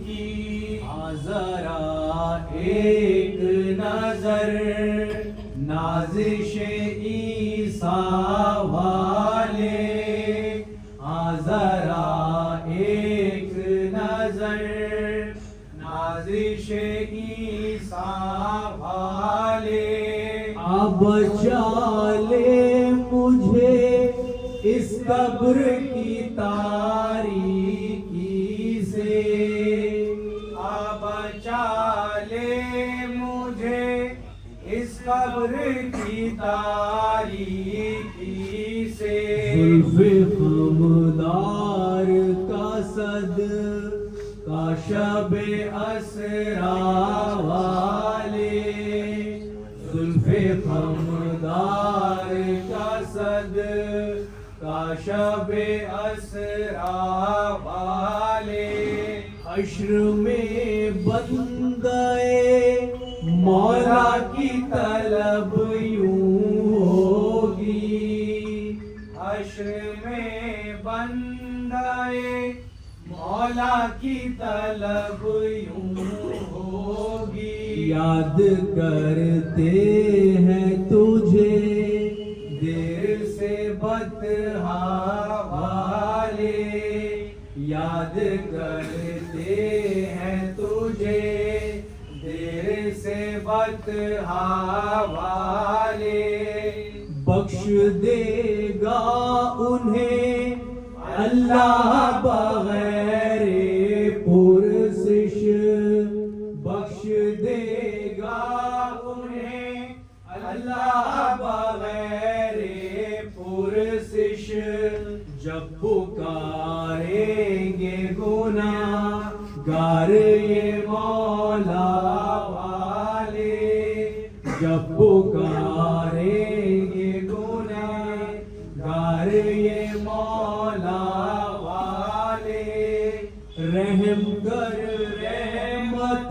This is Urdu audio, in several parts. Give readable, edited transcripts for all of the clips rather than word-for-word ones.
کی ذرا ایک نظر نازش عیسیٰ والے، ذرا ایک نظر نازش عیسیٰ والے، اب چالے مجھے اس قبر کی تاریکی سے، اب چالے مجھے اس قبر کی تاریکی سے، زلف خمدار کا صد کا شب اسرا والے، زلف خمدار کا صد کا شب اسرا والے، حشر میں بندے مولا کی طلب یوں ہوگی، حشر میں بندے مولا کی طلب یوں ہوگی، یاد کرتے ہیں تجھے دیر سے بطحا والے، یاد کرتے ہیں تجھے دیر سے بطحا والے، بخش دے گا انہیں اللہ بغیر پرسش، بخش دے گا انہیں اللہ بغیر پرسش، جب پکاریں گے گناہگار یہ مولا والے، جب پکاریں گے گناہگار یہ مولا والے، رحم کر رحمت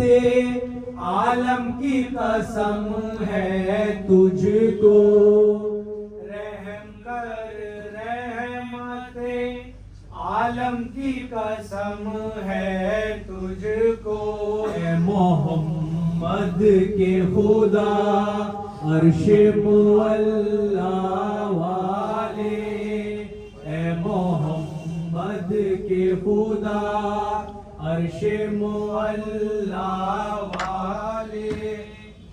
عالم کی قسم ہے تجھ کو، رحم کر رحمت عالم کی قسم ہے تجھ کو، اے محمد کے خدا عرش معلا والے، اے محمد کے خدا عرش معلا والے،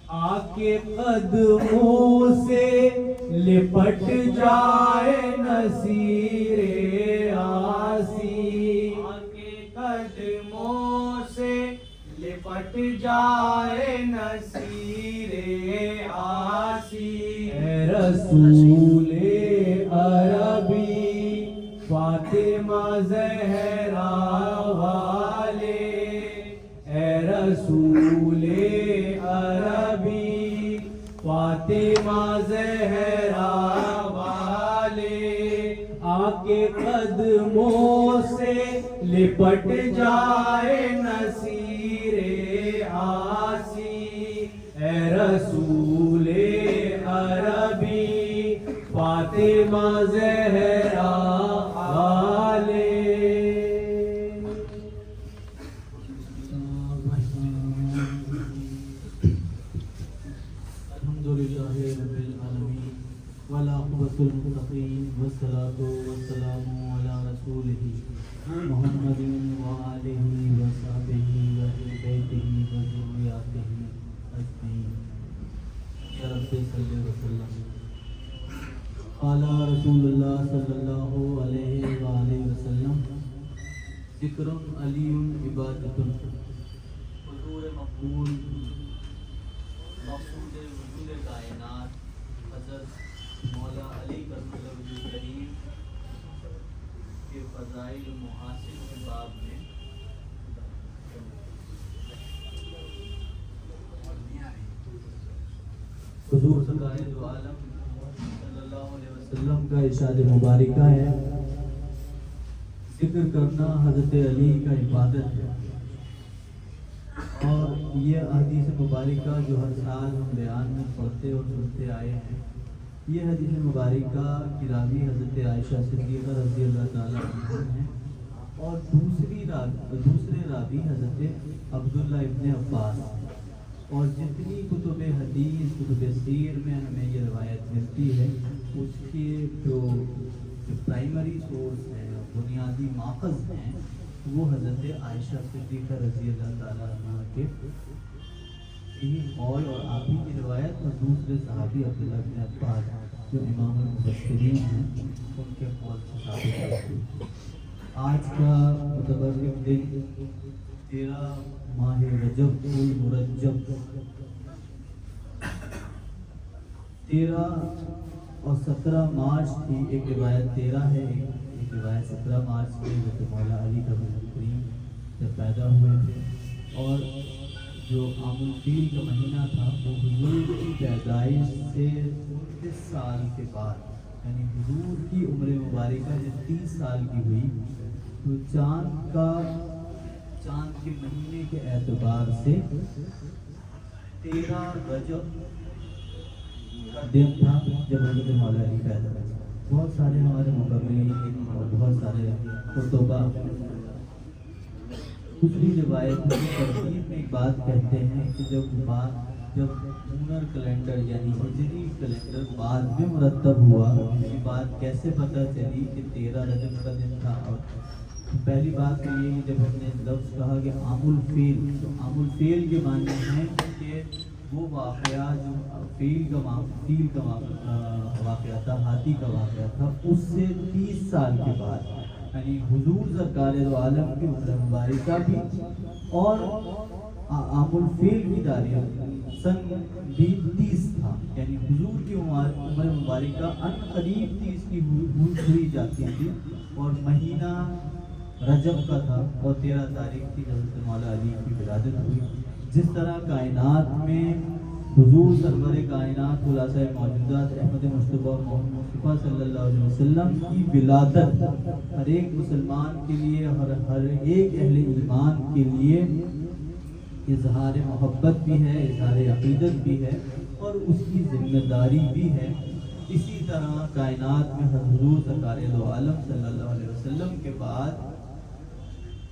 آ کے قدموں سے لپٹ جائے نصیر آسی، آ کے قدموں سے لپٹ جائے نصیر آسی، اے رسول عربی فاطمہ زہرا والے، اے رسول عربی فاطمہ زہرا والے، آ کے قدموں سے لپٹ جائے نصیر آسی، اے رسول عربی فاطمہ زہرا والے۔ الحمدللہ رب العالمین والعاقبۃ للمتقین والصلاۃ والسلام علی رسولہ محمد وآلہ وصحبہ وأہل بیتہ وذریاتہ اجمعین، یا رب صلی وسلم۔ قال رسول اللہ صلی اللہ علیہ وآلہ وسلم، ذکر علی عبادۃ، حضور مقبول مقصود وجود کائنات حضرت مولا علی کرم اللہ وجہ کریم کے فضائل محاسن کے باب میں حضور سرکار دو عالم صلی اللہ علیہ وسلم کا ارشاد مبارکہ ہے، ذکر کرنا حضرت علی کا عبادت ہے، اور یہ حدیث مبارکہ جو ہر سال ہم بیان میں پڑھتے اور سنتے آئے ہیں، یہ حدیث مبارکہ کی راوی حضرت عائشہ صدیقہ رضی اللہ تعالیٰ عنہ ہیں، اور دوسرے راوی حضرت عبداللہ ابن عباس. اور جتنی کتب حدیث کتب سیر میں ہمیں یہ روایت ملتی ہے اس کے جو پرائمری سورس ہیں بنیادی ماخذ ہیں وہ حضرت عائشہ صدیقہ رضی اللہ تعالیٰ عنہ کے قول اور آپ ہی کی روایت اور دوسرے صحابی عبداللہ ابن عباس جو امام المفسرین ہیں ان کے قول سے ثابت ہے. آج کا متبرک دن 13 ماہ رجب المرجب 13 اور 17 مارچ کی ایک روایت 13 ہے ایک روایت 17 مارچ کی حضرت مولا علی کا کریم جب پیدا ہوئے تھے. اور جو عام الفیل کا مہینہ تھا وہ حضور کی پیدائش سے 29 سال کے بعد یعنی حضور کی عمر مبارکہ جب 30 سال کی ہوئی تو چاند کے مہینے کے اعتبار سے 13 رجب کا دن تھا جب حضرت مولا علی پیدا ہوئے. بہت سارے ہمارے مقررین اور بہت سارے خطبہ دوسری روایت کی ترتیب میں ایک بات کہتے ہیں کہ جب لونر کیلنڈر یعنی ہجری کیلنڈر بعد میں مرتب ہوا یہ بات کیسے پتہ چلی کہ 13 رجب کا دن تھا. اور پہلی بات تو یہ کہ جب ہم نے لفظ کہا کہ عام الفیل تو عام الفیل کے معنی ہیں کہ وہ واقعہ جو فیل کا واقعہ تھا ہاتھی کا واقعہ تھا اس سے 30 سال کے بعد یعنی حضور سرکار دو عالم کی عمر مبارکہ بھی اور عام الفیل کی تاریخ سن بھی 30 تھا یعنی حضور کی عمر مبارکہ ان قریب 30 کی ہوئی جاتی تھی اور مہینہ رجب کا تھا اور 13 تاریخ کی حضرت مولا علی کی ولادت ہوئی. جس طرح کائنات میں حضور سرور کائنات خلاصہ موجودات احمد مصطفیٰ محمد مصطفیٰ صلی اللہ علیہ وسلم کی ولادت ہر ایک مسلمان کے لیے ہر ایک اہل ایمان کے لیے اظہار محبت بھی ہے اظہار عقیدت بھی ہے اور اس کی ذمہ داری بھی ہے. اسی طرح کائنات میں حضور سرکار دو عالم صلی اللہ علیہ وسلم کے بعد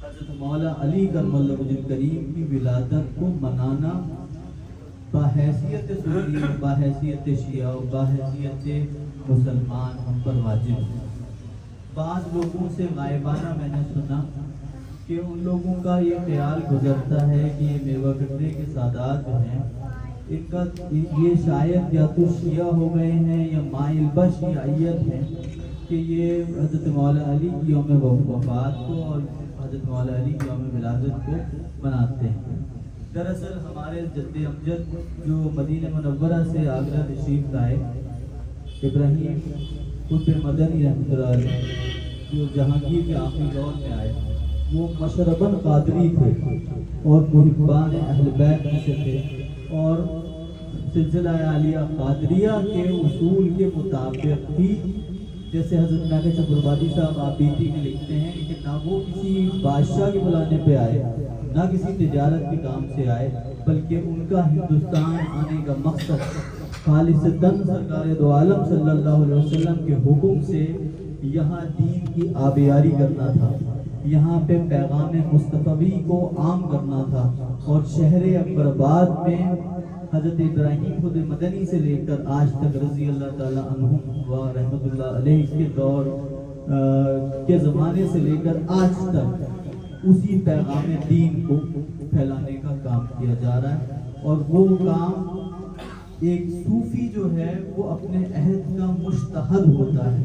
حضرت مولا علی کرم اللہ وجہ کریم کی ولادت کو منانا بحیثیت سنی بحیثیت شیعہ بحیثیت مسلمان ہم پر واجب ہے. بعض لوگوں سے غائبانہ میں نے سنا کہ ان لوگوں کا یہ خیال گزرتا ہے کہ یہ میوہ کٹنے کے سادات جو ہیں ان کا یہ شاید یا تو شیعہ ہو گئے ہیں یا مائل بشیعیت ہے کہ یہ حضرت مولا علی کی یوم وفات کو اور حضرت مولا علی کی یوم ولادت کو مناتے ہیں. دراصل ہمارے جد امجد جو مدینہ منورہ سے آگرہ تشریف لائے ابراہیم قطب مدنی رحمۃ اللہ علیہ جو جہانگیر کے آخری دور میں آئے وہ مشرباً قادری تھے اور محبان اہل بیت میں سے تھے اور سلسلہ عالیہ قادریہ کے اصول کے مطابق ہی جیسے حضرت ناگے چکربادی صاحب آپ بیتی میں لکھتے ہیں کہ نہ وہ کسی بادشاہ کے بلانے پہ آئے نہ کسی تجارت کے کام سے آئے بلکہ ان کا ہندوستان آنے کا مقصد خالصتاً سرکار دو عالم صلی اللہ علیہ وسلم کے حکم سے یہاں دین کی آبیاری کرنا تھا یہاں پہ پیغام مصطفی کو عام کرنا تھا. اور شہر اکبرآباد میں حضرت ابراہیم خود مدنی سے لے کر آج تک رضی اللہ تعالیٰ عنہم و رحمۃ اللہ علیہ کے دور کے زمانے سے لے کر آج تک اسی پیغام دین کو پھیلانے کا کام کیا جا رہا ہے. اور وہ کام ایک صوفی جو ہے وہ اپنے عہد کا مشتہد ہوتا ہے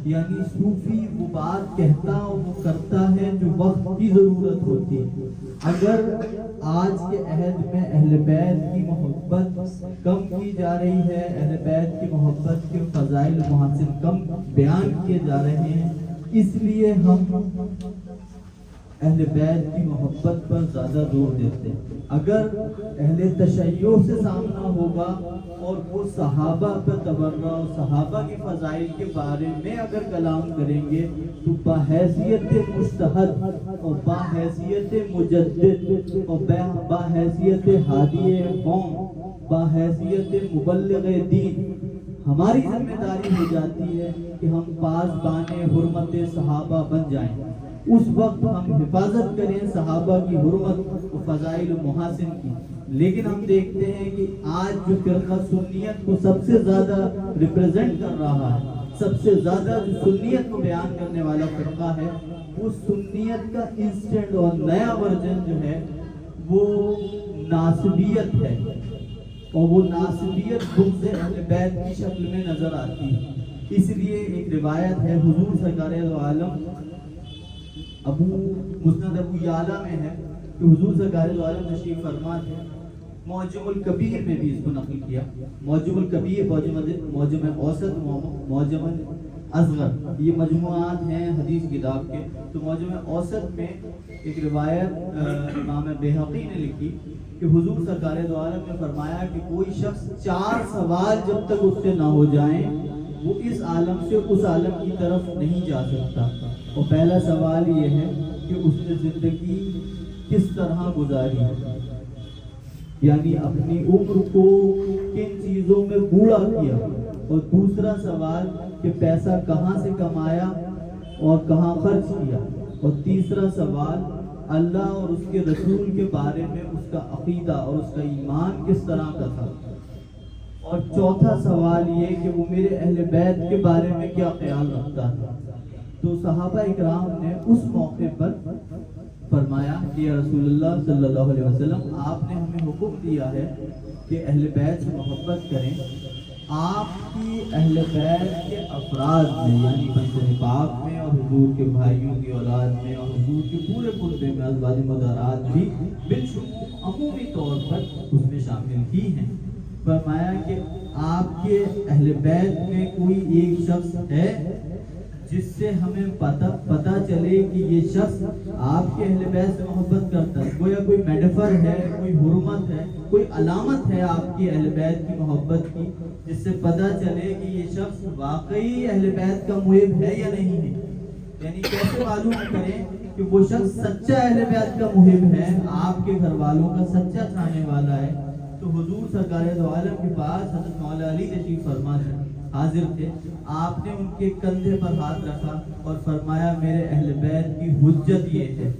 یعنی صوفی وہ بات کہتا اور وہ کرتا ہے جو وقت کی ضرورت ہوتی ہے. اگر آج کے عہد میں اہل بیت کی محبت کم کی جا رہی ہے اہل بیت کی محبت کے فضائل محاسن کم بیان کیے جا رہے ہیں اس لیے ہم اہل بیت کی محبت پر زیادہ زور دیتے ہیں. اگر اہل تشیع سے سامنا ہوگا اور وہ صحابہ پر تبرہ اور صحابہ کی فضائل کے بارے میں اگر کلام کریں گے تو بحیثیت مجتہد اور بحیثیت مجدد اور بحیثیت ہادی قوم بحیثیت مبلغ دین ہماری ذمہ داری ہو جاتی ہے کہ ہم پاسبان حرمت صحابہ بن جائیں. اس وقت ہم حفاظت کریں صحابہ کی حرمت و فضائل و محاسن کی. لیکن ہم دیکھتے ہیں کہ آج جو فرقہ سنیت کو سب سے زیادہ ریپریزنٹ کر رہا ہے، سب سے زیادہ جو سنیت کو بیان کرنے والا فرقہ ہے، وہ سنیت کا انسٹنٹ اور نیا ورژن جو ہے وہ ناسبیت ہے، اور وہ ناسبیت بغض اہل بیت کی شکل میں نظر آتی ہے. اس لیے ایک روایت ہے حضور سرکار دو عالم مسند ابو یعلا میں ہے کہ حضور سرکار دو عالم تشریف فرما تھے. معجم الکبیر میں بھی اس کو نقل کیا. معجم الکبیر، معجم اوسط، معجم اصغر، یہ مجموعات ہیں حدیث کتاب کے. تو معجم اوسط میں ایک روایت امام بیہقی نے لکھی کہ حضور سرکار دو عالم نے فرمایا کہ کوئی شخص 4 سوال جب تک اس سے نہ ہو جائیں وہ اس عالم سے اس عالم کی طرف نہیں جا سکتا. اور پہلا سوال یہ ہے کہ اس نے زندگی کس طرح گزاری، یعنی اپنی عمر کو کن چیزوں میں بوڑھا کیا. اور دوسرا سوال کہ پیسہ کہاں سے کمایا اور کہاں خرچ کیا. اور تیسرا سوال اللہ اور اس کے رسول کے بارے میں اس کا عقیدہ اور اس کا ایمان کس طرح کا تھا. اور چوتھا سوال یہ کہ وہ میرے اہل بیت کے بارے میں کیا خیال رکھتا تھا. تو صحابہ اکرام نے اس موقع پر فرمایا کہ یا رسول اللہ صلی اللہ علیہ وسلم، آپ نے ہمیں حکم دیا ہے کہ اہل بیت سے محبت کریں. آپ کی اہل بیت کے افراد میں، یعنی بنت پاک میں اور حضور کے بھائیوں کی اولاد میں اور حضور کے پورے خطبے میں ازواج مطہرات بھی بالشمول عمومی طور پر اس میں شامل ہی ہیں. فرمایا کہ آپ کے اہل بیت میں کوئی ایک شخص ہے جس سے ہمیں پتہ چلے کہ یہ شخص آپ کے اہل بیت سے محبت کرتا ہے. گویا کوئی میڈیفر ہے، کوئی حرمت ہے، کوئی علامت ہے آپ کی اہل بیت کی محبت کی، جس سے پتہ چلے کہ یہ شخص واقعی اہل بیت کا محب ہے یا نہیں ہے. یعنی کیسے معلوم کریں کہ وہ شخص سچا اہل بیت کا محب ہے، آپ کے گھر والوں کا سچا چاہنے والا ہے. تو حضور سرکار دو عالم کے پاس حضرت مولا علی تشریف فرما حاضر تھے. آپ نے ان کے کندھے پر ہاتھ رکھا اور فرمایا میرے اہل بیت کی حجت یہ ہے،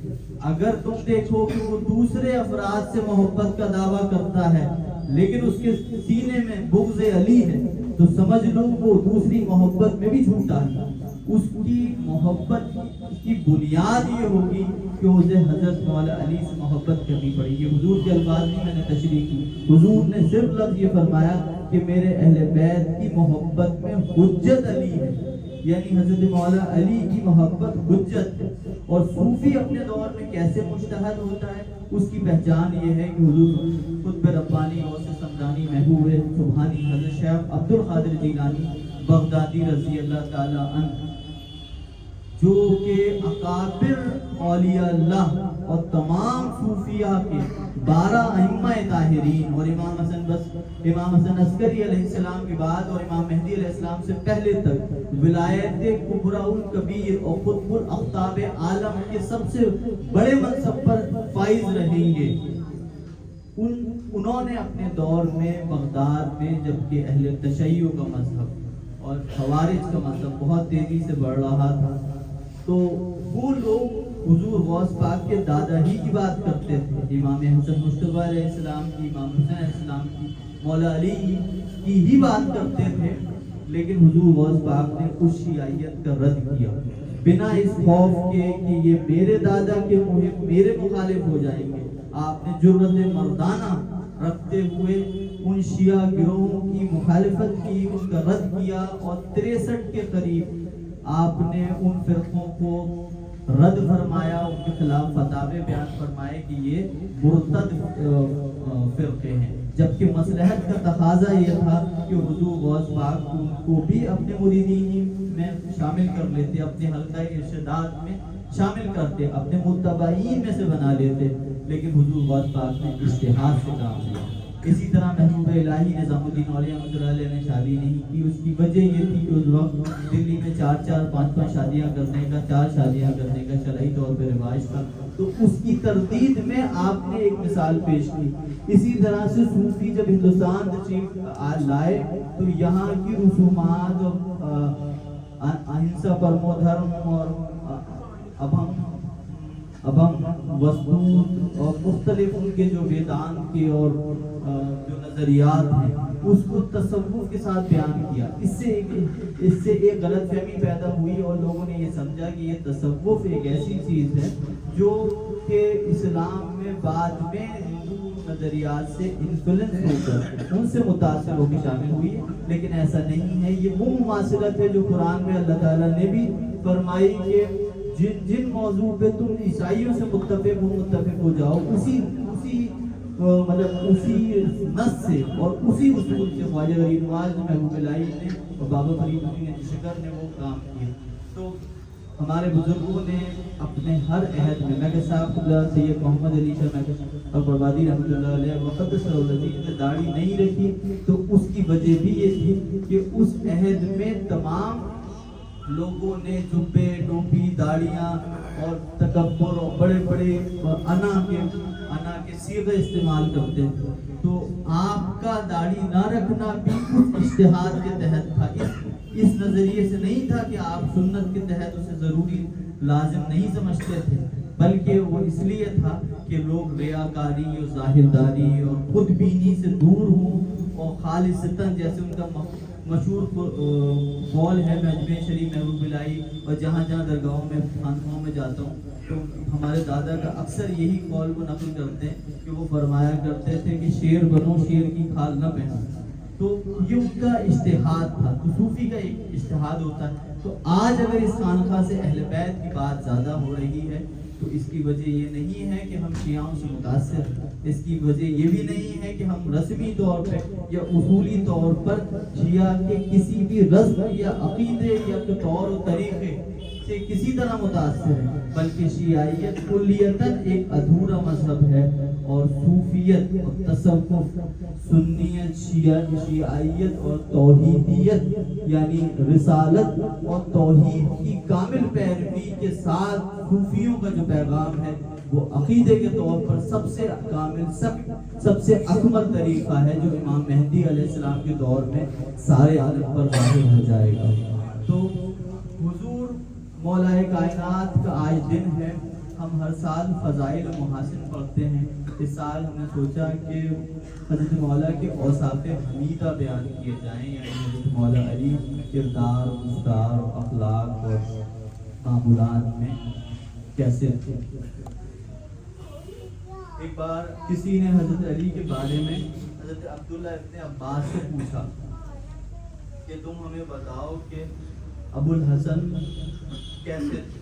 اگر تم دیکھو کہ وہ دوسرے افراد سے محبت کا دعویٰ کرتا ہے لیکن اس کے سینے میں بغض علی ہے تو سمجھ لو وہ دوسری محبت میں بھی جھوٹا ہے. اس کی محبت کی بنیاد یہ ہوگی کہ اسے حضرت مولا علی سے محبت کرنی پڑے گی. حضور کے الفاظ میں نے تشریح کی. حضور نے صرف لفظ یہ فرمایا کہ میرے اہل بیت کی محبت میں حجت علی ہے، یعنی حضرت مولا علی کی محبت حجت ہے. اور صوفی اپنے دور میں کیسے مجتہد ہوتا ہے اس کی پہچان یہ ہے کہ حضور قطب ربانی غوث سمدانی محبوب سبحانی حضرت شیخ عبد القادر جیلانی بغدادی رضی اللہ تعالی عنہ، جو کہ اکابر اولیاء اللہ اور تمام صوفیاء کے 12 ائمہ طاہرین اور امام حسن عسکری علیہ السلام کے بعد اور امام مہدی علیہ السلام سے پہلے تک ولایت کبریٰ الکبیر اور قطب الاقطاب عالم کے سب سے بڑے منصب پر فائز رہیں گے. انہوں نے اپنے دور میں بغداد میں جبکہ اہل تشیع کا مذہب اور خوارج کا مذہب بہت تیزی سے بڑھ رہا تھا، تو وہ لوگ حضور غوث پاک کے دادا ہی کی بات کرتے تھے، امام حسن مصطفیٰ علیہ السلام کی، امام حسین علیہ السلام کی، مولا علی کی ہی بات کرتے تھے. لیکن حضور غوث پاک نے اس شیعیت کا رد کیا بنا اس خوف کے کہ یہ میرے دادا کے محب میرے مخالف ہو جائیں گے. آپ نے جرأت مردانہ رکھتے ہوئے ان شیعہ گروہوں کی مخالفت کی، ان کا رد کیا، اور 63 کے قریب آپ نے ان فرقوں کو رد فرمایا، ان کے خلاف فتاوے بیان فرمائے کہ یہ مرتد فرقے ہیں. جبکہ مصلحت کا تقاضا یہ تھا کہ حضور غوث پاک ان کو بھی اپنے مریدین میں شامل کر لیتے، اپنے حلقہ ارشادات میں شامل کرتے، اپنے متبعین میں سے بنا لیتے. لیکن حضور غوث پاک نے اجتہاد سے کام لیا. اسی طرح محبوب الہی نظام الدین اولیاء رحمۃ اللہ علیہ نے شادی نہیں کی. اس کی وجہ یہ تھی کہ اس وقت دلی میں 4 5 شادیاں کرنے کا 4 شادیاں کرنے کا شرعی طور پہ رواج تھا. تو اس کی تردید میں آپ نے ایک مثال پیش کی. اسی طرح سے صوفی جب ہندوستان تشریف لائے تو یہاں کی رسومات اور اہنسا پرمو دھرم اور اب ہم اب ہم وسطوت اور مختلف ان کے جو ویدانت کے اور جو نظریات ہیں اس کو تصوف کے ساتھ بیان کیا. اس سے ایک غلط فہمی پیدا ہوئی اور لوگوں نے یہ سمجھا کہ یہ تصوف ایک ایسی چیز ہے جو کہ اسلام میں بعد میں ہندو نظریات سے انفلوئنس ہو کر ان سے متاثر ہو کے شامل ہوئی ہے. لیکن ایسا نہیں ہے. یہ وہ مماثلت ہے جو قرآن میں اللہ تعالیٰ نے بھی فرمائی کہ جن موضوع پہ تم عیسائیوں سے متفق ہو جاؤ اسی نص سے اور اسی اصول سے خواجہ غریب نواز محبوب الہی نے اور بابا فرید الدین شکر نے وہ کام کیا. تو ہمارے بزرگوں نے اپنے ہر عہد میں میں صاحب اللہ سید محمد علی شاہ بروادی رحمۃ اللہ علیہ مقدس العزیز نے داڑھی نہیں رکھی تو اس کی وجہ بھی یہ تھی کہ اس عہد میں تمام لوگوں نے جبے ٹوپی داڑیاں اور تکبر اور بڑے بڑے انا کے صیغے استعمال کرتے ہیں. تو آپ کا داڑھی نہ رکھنا بھی اس اجتہاد کے تحت تھا. اس نظریے سے نہیں تھا کہ آپ سنت کے تحت اسے ضروری لازم نہیں سمجھتے تھے، بلکہ وہ اس لیے تھا کہ لوگ ریاکاری اور ظاہرداری اور خود بینی سے دور ہوں اور خالصتاً جیسے ان کا مشہور قول ہے. میں اجمیر شریف محبوب الہی اور جہاں جہاں درگاہوں میں خانقاہوں میں جاتا ہوں تو ہمارے دادا کا اکثر یہی قول وہ نقل کرتے ہیں کہ وہ فرمایا کرتے تھے کہ شیر بنو شیر کی کھال نہ پہنو. تو یہ ان کا اجتہاد تھا. تو صوفی کا ایک اجتہاد ہوتا ہے. تو آج اگر اس خانقاہ سے اہل بیت کی بات زیادہ ہو رہی ہے تو اس کی وجہ یہ نہیں ہے کہ ہم شیعوں سے متاثر ہیں. اس کی وجہ یہ بھی نہیں ہے کہ ہم رسمی طور پہ یا اصولی طور پر شیعہ کے کسی بھی رسم یا عقیدے یا طور و طریقے سے کسی طرح متاثر ہیں، بلکہ شیعیت کلیتاً ایک ادھورا مذہب ہے اور صوفیت اور تصوف سنیت شیعیت اور توحیدیت یعنی رسالت اور توحید کی کامل پیروی کے ساتھ صوفیوں کا جو پیغام ہے وہ عقیدے کے طور پر سب سے کامل سب سے اکمل طریقہ ہے جو امام مہدی علیہ السلام کے دور میں سارے عالم پر ظاہر ہو جائے گا. تو حضور مولا کائنات کا آج دن ہے. ہم ہر سال فضائل محاسن پڑھتے ہیں. اس سال ہم نے سوچا کہ حضرت مولا کے اوصاف حمیدہ بیان کیے جائیں، یعنی حضرت مولا علی کردار گفتار اخلاق اور معمولات میں کیسے تھے. ایک بار کسی نے حضرت علی کے بارے میں حضرت عبداللہ ابن عباس سے پوچھا کہ تم ہمیں بتاؤ کہ ابو الحسن کیسے تھے.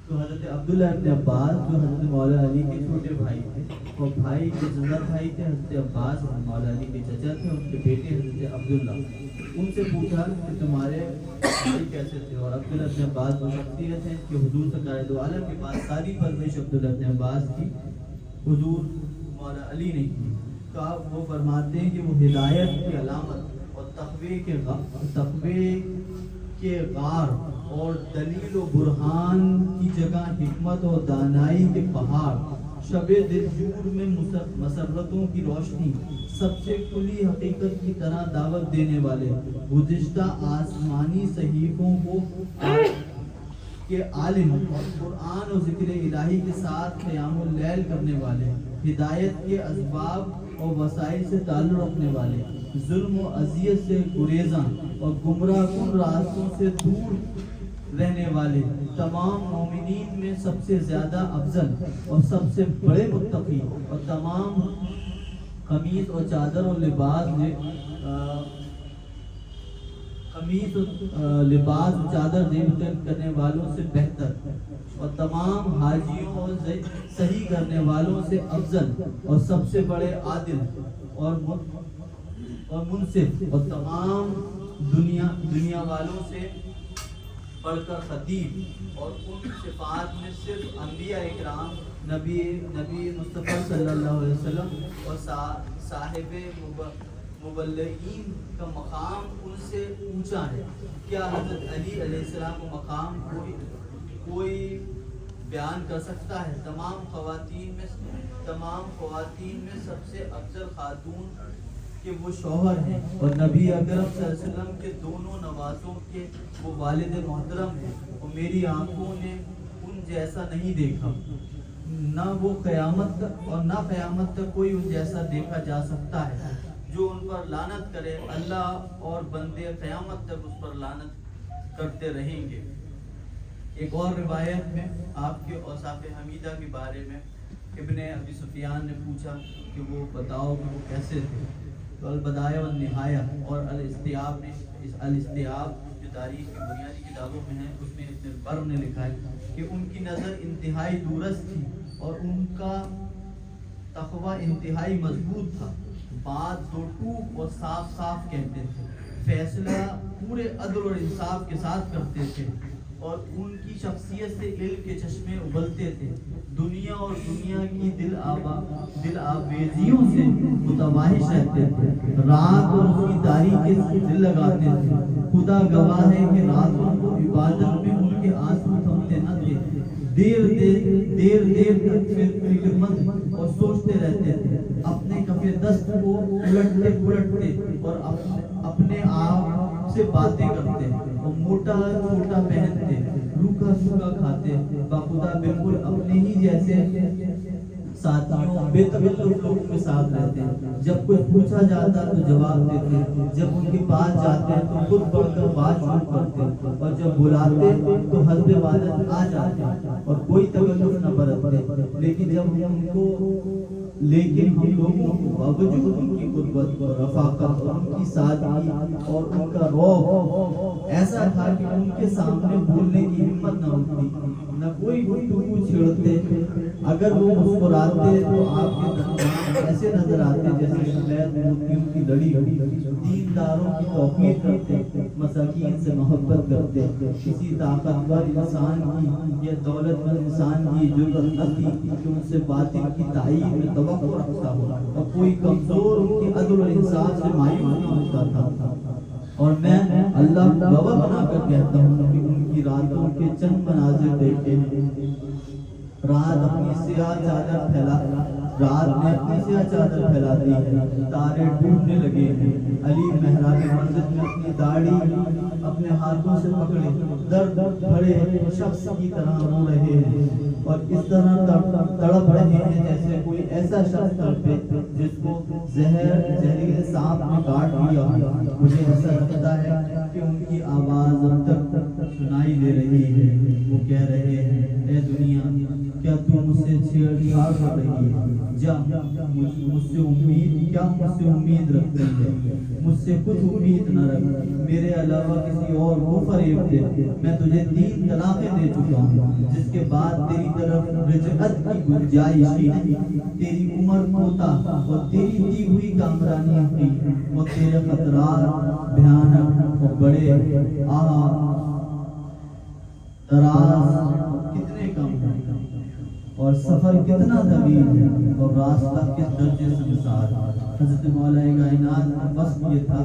تو حضرت عبداللہ ابن عباس جو حضرت مولا علی کے چھوٹے بھائی تھے اور بھائی کے زندہ بھائی تھے حضرت عباس حضرت مولا علی کے چچا تھے، ان کے بیٹے حضرت عبداللہ. ان سے پوچھا کہ تمہارے بھائی کیسے تھے. اور عبداللہ ابن عباس وہ شخصیت ہے کہ حضور سرکار دو عالم کے پاس ساری پرورش عبداللہ ابن عباس کی حضور مولا علی نے کی. تو آپ وہ فرماتے ہیں کہ وہ ہدایت کی علامت اور تقوی کے غار اور دلیل و برہان کی جگہ حکمت اور دانائی کے پہاڑ، شب دلجور میں مسرتوں کی روشنی، سب سے کلی حقیقت کی طرح دعوت دینے والے، گزشتہ آسمانی صحیفوں کو کے عالم اور قرآن و ذکر الہی کے ساتھ قیام اللیل کرنے والے، ہدایت کے اسباب اور وسائل سے تعلق رکھنے والے، ظلم و اذیت سے گریزاں اور گمراہ کن راستوں سے دور رہنے والے، تمام مومنین میں سب سے زیادہ افضل اور سب سے بڑے متقی، اور تمام قمیص اور چادر اور لباس چادر زیب کرنے والوں سے بہتر، اور تمام حاجیوں اور صحیح کرنے والوں سے افضل اور سب سے بڑے عادل اور منصف، اور تمام دنیا والوں سے بڑھ کر خطیب، اور ان صفات میں صرف انبیاء اکرام نبی مصطفیٰ صلی اللہ علیہ وسلم اور صاحب مبلغین کا مقام ان سے اونچا ہے. کیا حضرت علی علیہ السلام کا مقام کوئی بیان کر سکتا ہے؟ تمام خواتین میں سب سے افضل خاتون کہ وہ شوہر ہیں، اور نبی اکرم صلی اللہ علیہ وسلم کے دونوں نوازوں کے وہ والد محترم ہیں، اور میری آنکھوں نے ان جیسا نہیں دیکھا، نہ وہ قیامت تک اور نہ قیامت تک کوئی ان جیسا دیکھا جا سکتا ہے۔ جو ان پر لعنت کرے اللہ اور بندے قیامت تک اس پر لعنت کرتے رہیں گے۔ ایک اور روایت میں آپ کے اوصاف حمیدہ کے بارے میں ابن ابی سفیان نے پوچھا کہ وہ بتاؤ کہ وہ کیسے تھے، تو البدایہ والنہایہ اور الاستیاب نے الاستیاب جو تاریخ کی بنیادی کتابوں میں ہے اس میں ابن البر نے لکھا ہے کہ ان کی نظر انتہائی دورست تھی اور ان کا تقوی انتہائی مضبوط تھا، بات دو ٹوک اور صاف صاف کہتے تھے، فیصلہ پورے عدل اور انصاف کے ساتھ کرتے تھے اور ان کی شخصیت سے علم کے چشمے ابلتے تھے، دنیا اور دنیا کی دل آویزیوں سے متواحش رہتے تھے، رات اور اس کی تاریکی سے دل لگاتے تھے، خدا گواہ ہے کہ راتوں کو عبادت میں ان کے آنسو تھمتے نہ تھے، دیر تک فکر مند اور سوچتے رہتے تھے، اپنے کفِ دست کو الٹتے اور اپنے آپ سے باتیں کرتے اور موٹا چھوٹا پہنتے، روکھا سوکھا کھاتے، باخدا بالکل اپنے ہی جیسے ساتھیوں بے تکلف لوگوں کے ساتھ رہتے، جب کچھ پوچھا جاتا تو جواب دیتے، جب ان کے پاس جاتے تو خود بڑھ کر بات شروع کرتے اور جب بلاتے تو حسب عادت آ جاتے اور کوئی تکلف نہ برتتے، لیکن ہم لوگوں کو باوجود ان کی قربت اور رفاقت اور ان کی سادگی اور ان کا روح ایسا تھا کہ ان کے سامنے بولنے کی ہمت نہ ہوتی، نہ کوئی گفتگو چھیڑتے، اگر وہ مسکراتے تو آپ کے دندان ایسے نظر آتے جیسے سفید موتیوں کی لڑی، دینداروں کی توقیر کرتے، مساکین سے محبت کرتے، کسی طاقتور انسان کی یا دولت مند انسان کی جرأت نہ تھی کہ ان سے باطل کی تائید میں توقع رکھتا ہو اور کوئی کمزور ان کی عدل و انصاف سے مایوس نہ ہوتا تھا۔ اور میں اللہ گواہ بنا کر کہتا ہوں کہ ان کی راتوں کے چند مناظر دیکھے ہیں، رات نے اپنی سیاہ چادر پھیلا دی ہے، تارے ڈوبنے لگے ہیں، علی محراب مسجد میں اپنی داڑھی اپنے ہاتھوں سے پکڑے درد بھرے شخص کی طرح رو رہے ہیں اور اس طرح تڑپ رہے ہیں جیسے کوئی ایسا شخص تڑپے جس کو زہریلے سانپ نے کاٹ لیا۔ مجھے ایسا لگتا ہے کہ ان کی آواز اب تک سنائی دے رہی ہے، وہ کہہ رہے ہیں، اے دنیا کیا تو مجھ سے چھیڑ چھاڑ کر رہی ہے؟ جا مجھ سے امید رکھتی ہے، مجھ سے کچھ امید نہ رکھ، میرے علاوہ کسی اور کو فریب دے، میں تجھے 3 طلاقیں دے چکا ہوں، جس کے بعد تیری طرف رجعت کی گنجائش ہی نہیں، تیری عمر کوتا اور تیری دی ہوئی کامرانی کی اور تیرے خطرات بھیانک اور بڑے دراز کتنے کم ہیں اور سفر کتنا طویل ہے اور راستہ کس درجے سنسار۔ حضرت مولا کائنات کا وصف یہ تھا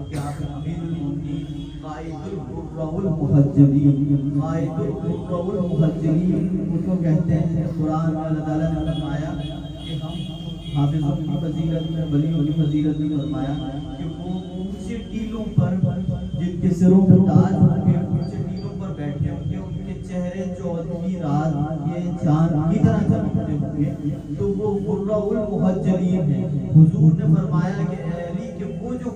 کہ آپ امیر المؤمنین قائد القراء المحجلین، قائد القراء المحجلین ان کو کہتے ہیں۔ قرآن میں اللہ تعالیٰ نے فرمایا کہ ہم حافظوں کی فضیلت میں، ولیوں کی فضیلت میں فرمایا کہ وہ اونچے ٹیلوں پر جن کے سروں پر تاج ہوں گے، اونچے ٹیلوں پر بیٹھے ہوں گے، ان کے چہرے چودھویں رات یہ چاند کی طرح چمکتے ہوں گے، تو وہ قراء المحجلین ہیں۔ حضور نے فرمایا کہ اے علی کہ وہ جو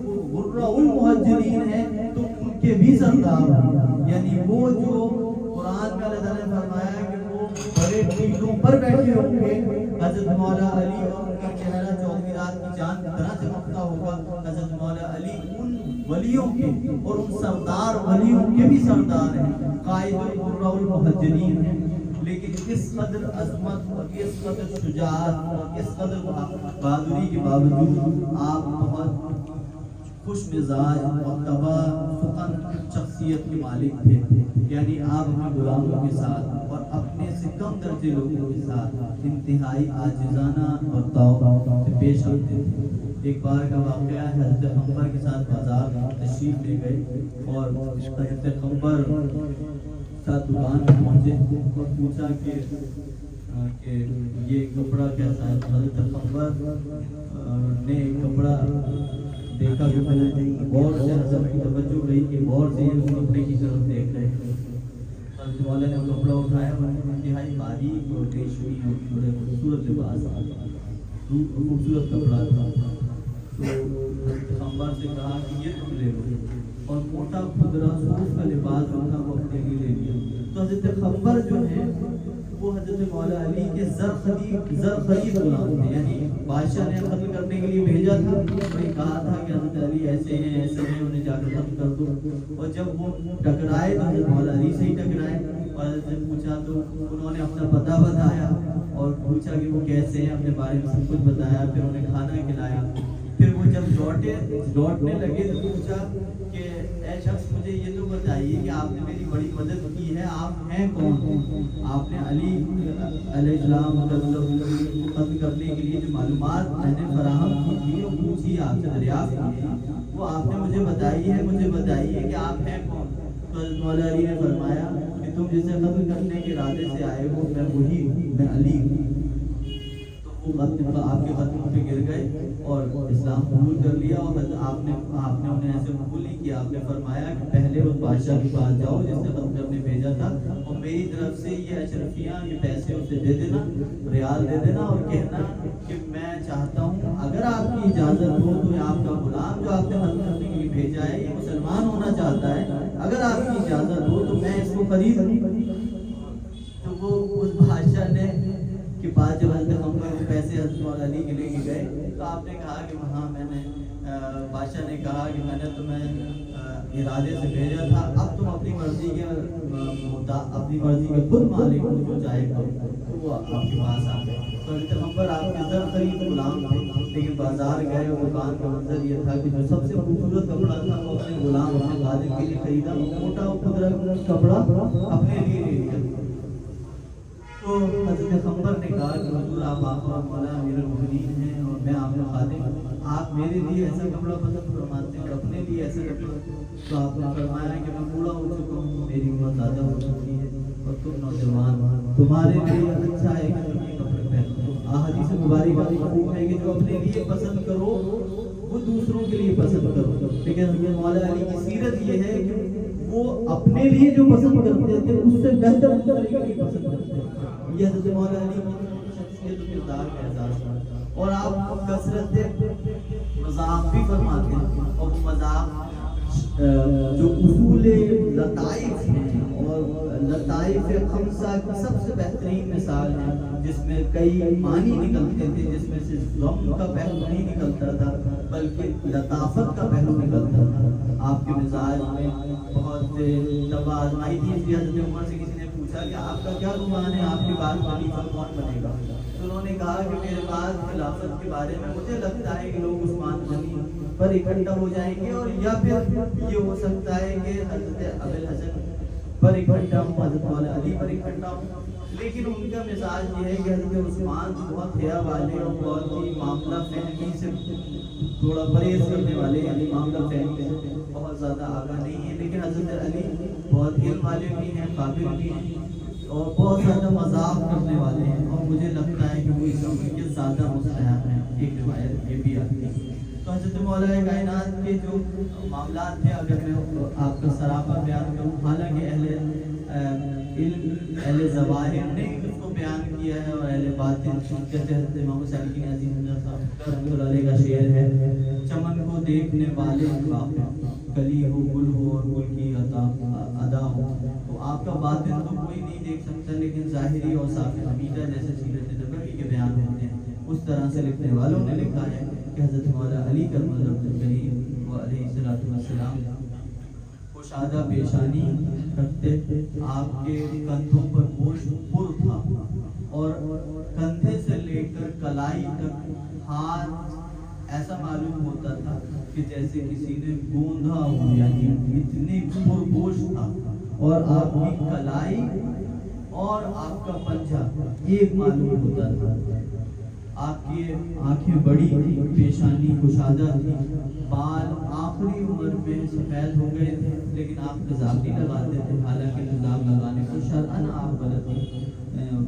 قراء المحجلین ہیں تو ان کے بھی سردار ہیں، یعنی وہ جو قرآن میں اللہ تعالیٰ نے فرمایا کہ وہ بڑے ٹیلوں پر بیٹھے ہوں گے، حضرت مولا علی اور ان کا چہرہ چودھویں رات کی چاند کی طرح چمکتا ہوگا۔ حضرت مولا علی ان ولیوں کے اور ان سردار ولیوں کے بھی سردار ہیں، قائد القراء المحجلین ہیں۔ لیکن اس قدر عظمت اور اس قدر شجاعت اور اس قدر بہادری کے باوجود آپ بہت خوش مزاج اور توافقاً شخصیت کے مالک تھے، یعنی آپ اپنے غلاموں کے ساتھ اور اپنے سے کم درجے لوگوں کے ساتھ انتہائی عاجزانہ اور توقع سے پیش آتے تھے۔ ایک بار کا واقعہ ہے، حضرت خمبر کے ساتھ بازار تشریف لے گئے اور حضرت خمبر ساتھ دکان میں پہنچے اور پوچھا کہ یہ کپڑا کیسا ہے۔ حضرت خمبر نے کپڑا دیکھا کہ غور سے حضرت کی توجہ رہی کہ غور سے اس کپڑے کی طرف دیکھ رہے ہیں۔ حضرت مولا نے کپڑا اٹھایا اور انتہائی باریک اور ریشمی اور بڑے خوبصورت لباس خوبصورت کپڑا تھا. تو حضرت پیغمبر سے کہا کہ یہ تم لے لو, اور موٹا کھدرا صوف کا لباس جو تھا وہ اپنے لیے لے لیا. تو حضرت پیغمبر جو ہے وہ حضرت مولا علی کے زر خرید غلام تھے, یعنی بادشاہ نے قتل کرنے کے لیے بھیجا تھا, انہیں کہا تھا کہ حضرت علی ایسے ہیں انہیں جا کر قتل کر دو. اور جب وہ ٹکرائے تو حضرت مولا علی سے ہی ٹکرائے, اور حضرت سے پوچھا تو انہوں نے اپنا پتہ بتایا اور پوچھا کہ وہ کیسے ہیں, اپنے بارے میں سب کچھ بتایا, پھر انہیں کھانا کھلایا. پھر وہ جب لوٹنے لگے تو پوچھا کہ اے شخص مجھے یہ تو بتائیے کہ آپ نے میری بڑی مدد کی ہے, آپ ہیں کون؟ آپ نے علی علیہ السلام کو قتل کرنے کے لیے جو معلومات میں نے فراہم کی تھی وہ پوچھی آپ سے دریافت کی, وہ آپ نے مجھے بتائی ہے, مجھے بتائیے کہ آپ ہیں کون؟ تو حضرت مولا علی نے فرمایا کہ تم جسے قتل کرنے کے ارادے سے آئے ہو میں وہی ہوں, میں علی ہوں. تو وہ آپ کے قدموں پہ گر گئے اور اسلام قبول کر لیا. اور آپ نے انہیں ایسے قبول نہیں کیا, آپ نے فرمایا کہ پہلے اس بادشاہ کے پاس جاؤ جس نے قتل کرنے بھیجا تھا, اور میری طرف سے یہ اشرفیاں یہ پیسے اسے دے دینا, ریال دے دینا, اور کہنا کہ میں چاہتا ہوں اگر آپ کی اجازت ہو تو آپ کا غلام جو آپ نے قتل کرنے کے لیے بھیجا ہے یہ مسلمان ہونا چاہتا ہے, اگر آپ کی اجازت ہو تو میں اس کو خرید لوں. تو وہ اس بادشاہ نے کہ بعد جب حضرت پیغمبر کے پیسے حضرت مولا علی کے لے کے گئے تو آپ نے کہا کہ وہاں میں نے بادشاہ نے کہا کہ میں نے تمہیں ارادے سے بھیجا تھا, اب تم اپنی مرضی کے خود مالک ہو, جو چاہے کرو. تو وہ آپ کے پاس آ گئے. تو حضرت پیغمبر آپ کے زر خرید غلام تھے, لیکن بازار گئے اور دکان کا منظر یہ تھا کہ جو سب سے خوبصورت کپڑا تھا وہ اپنے غلام اپنے خادم کے لیے خریدا, موٹا اور کھدرا کپڑا اپنے لیے لے لیا. تو حضرت پیغمبر نے کہا کہ حضور آپ آقا مولا امیر المؤمنین ہیں اور میں آپ کا خادم, آپ میرے لیے ایسا کپڑا پسند فرماتے ہیں اور اپنے لیے ایسا کپڑا. تو آپ نے فرمایا کہ میں بوڑھا ہو چکا ہوں, میری عمر زیادہ ہو چکی ہے, اور تم نوجوان, تمہارے لیے اچھا ہے کہ تم یہ کپڑے پہنو. حدیث مبارکہ میں خوب ہے کہ جو اپنے لیے پسند کرو وہ دوسروں کے لیے پسند کرو. لیکن حضرت مولا علی کی سیرت یہ ہے کہ وہ اپنے لیے جو پسند کرتے تھے اس سے بہتر طریقے کی پسند کرتے ہیں. یہ حضرت مولا علی کی شخصیت و کردار کا اعزاز تھا. اور آپ کثرت مذاق بھی فرماتے ہیں, اور وہ مذاق جو اصول لطائف ہیں اور لطائف خمسہ کی سب سے بہترین مثال ہے, جس میں کئی معنی نکلتے تھے, جس میں سے غم کا پہلو نہیں نکلتا تھا بلکہ لطافت کا پہلو نکلتا تھا. آپ کے مزاج میں بہت آزمائی تھی, اس لیے حضرت عمر سے کسی نے پوچھا کہ آپ کا کیا گمان ہے, آپ کے بعد خلیفہ کون بنے گا؟ تو انہوں نے کہا کہ میرے بعد خلافت کے بارے میں مجھے لگتا ہے کہ لوگ عثمان غنی پر اکٹھا ہو جائیں گے, اور یا پھر یہ ہو سکتا ہے کہ حضرت ابو الحسن پر اکٹھا ہوں, حضرت مولا علی پر اکٹھا ہوں. لیکن ان کا مزاج یہ ہے کہ حضرت عثمان بہت حیا والے اور بہت ہی معاملہ فہمی سے تھوڑا پرہیز کرنے والے, یعنی معاملہ فہمی سے بہت زیادہ آگاہ نہیں ہے. لیکن حضرت علی بہت علم والے بھی ہیں, قابل بھی ہیں, اور بہت زیادہ مذاق کرنے والے ہیں, اور مجھے لگتا ہے کہ وہ اس عمر کے زیادہ مستحق ہیں. ایک روایت یہ بھی آتی ہے. تو حضرت مولا کائنات کے جو معاملات تھے, اگر میں آپ کا سراپا بیان کروں, حالانکہ اہل ظواہر نے اس کو بیان کیا ہے, اور اہل باطن کہتے ہیں. امام حسین عظیم صاحب رحمۃ اللہ علیہ کا شعر ہے, چمن کو دیکھنے والے کلی ہو گل ہو اور گل کی ادا ہو. تو آپ کا باطن تو کوئی نہیں دیکھ سکتا, لیکن ظاہری اور صاف حمیدہ جیسے سیرت نبوی کے بیان ہوتے ہیں اس طرح سے لکھنے والوں نے لکھا ہے کہ حضرت مولا علی کرم اللہ کریم و علیہ السلام کشادہ پیشانی رکھتے, آپ کے کندھوں پر گوشت پر تھا, اور کندھے سے لے کر کلائی تک ہاتھ ایسا معلوم ہوتا تھا کہ جیسے کسی نے گوندھا ہو, یعنی اتنی پرگوش تھا. اور آپ کی کلائی اور آپ کا پنجہ ایک معلوم ہوتا تھا. آپ کی آنکھیں بڑی تھی, پیشانی کشادہ تھی, بال آخری عمر میں سفید ہو گئے تھے, لیکن آپ تیزاب نہیں لگاتے تھے. حالانکہ تیزاب لگانے کو شرعاً آپ غلطی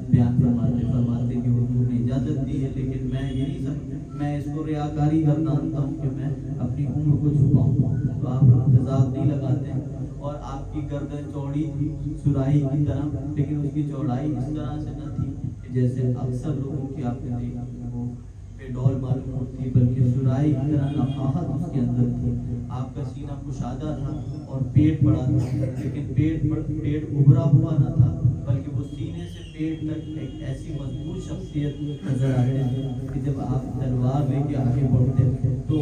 بیان فرماتے کہ حضور نے اجازت دی ہے, لیکن میں یہ نہیں سمجھتا, میں اس کو ریاکاری کرنا مانتا ہوں کہ میں اپنی عمر کو چھپاؤں. تو آپ تیزاب نہیں لگاتے, اور آپ کی گردن چوڑی تھی سراہی کی طرح، لیکن اس کی چوڑائی اس طرح سے نہ تھی جیسے اکثر لوگوں کی آپ نے دیکھی وہ ڈول معلوم ہوتی، بلکہ سراہی کی طرح نفاحت اس کے اندر تھی۔ آپ کا سینہ کشادہ تھا اور پیٹ بڑا تھا، لیکن پیٹ ابھرا ہوا نہ تھا، بلکہ وہ سینے سے پیٹ تک ایک ایسی مضبوط شخصیت نظر آتے ہیں کہ جب آپ تلوار لے کے آگے بڑھتے تو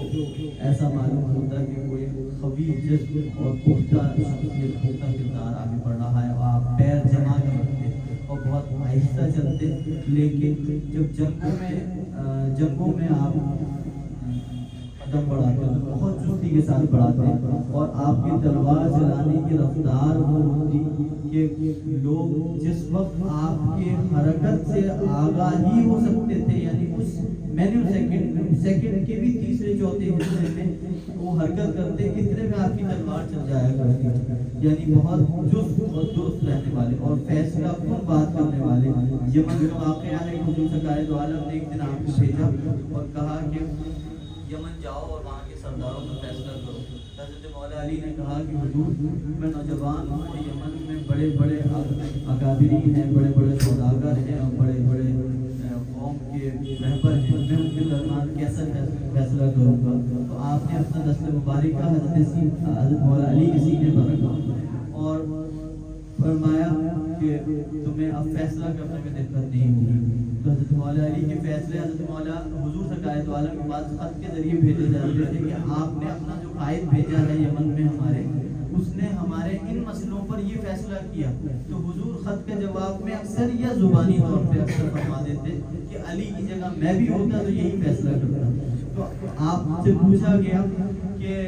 ایسا معلوم ہوتا کہ کوئی قوی جسم اور پختہ شخصیت، پختہ کردار آگے بڑھ رہا ہے، اور آپ پیر جما کے رکھتے اور بہت آہستہ چلتے، لیکن جب جنگوں میں آپ قدم بڑھاتے تو بہت چستی کے ساتھ بڑھاتے، اور آپ کی تلوار چلانے کی رفتار وہ ہوتی کہ لوگ جس وقت آپ کے حرکت سے آگاہ ہی ہو سکتے تھے، یعنی اس مینو سیکنڈ کے بھی تیسرے چوتھے حصے میں وہ حرکت کرتے، اتنے میں آپ کی تلوار چل جایا کرتی، یعنی بہت چست اور درست رہنے والے اور فیصلہ کن بات کرنے والے۔ یمن کا واقعہ ہے کہ حضور سرکار دو عالم نے ایک دن آپ کو بھیجا اور کہا کہ یمن جاؤ اور وہاں کے سرداروں کا فیصلہ کرو۔ حضرت مولا علی نے کہا کہ حضور میں نوجوان ہوں اور یمن میں بڑے بڑے اکابرین ہیں، بڑے بڑے سوداگر ہیں اور بڑے بڑے قوم کے رہبر ہیں، میں ان کے درمیان کیسا فیصلہ کروں گا؟ تو آپ نے اپنا دست مبارکہ حضرت مولا علی کے سینے پر رکھا اور فرمایا کہ تمہیں اب فیصلہ کرنے میں دقت نہیں ہوگی۔ تو حضرت مولا علی کے فیصلے حضرت مولا حضور سرکار دو عالم کے پاس خط کے ذریعے بھیجے جاتے تھے کہ آپ نے اپنا جو قائد بھیجا ہے یمن میں ہمارے، اس نے ہمارے ان مسئلوں پر یہ فیصلہ کیا۔ تو حضور خط کے جواب میں اکثر یا زبانی طور پہ اکثر فرما دیتے کہ علی کی جگہ میں بھی ہوتا تو یہی فیصلہ کرتا۔ تو آپ سے پوچھا گیا کہ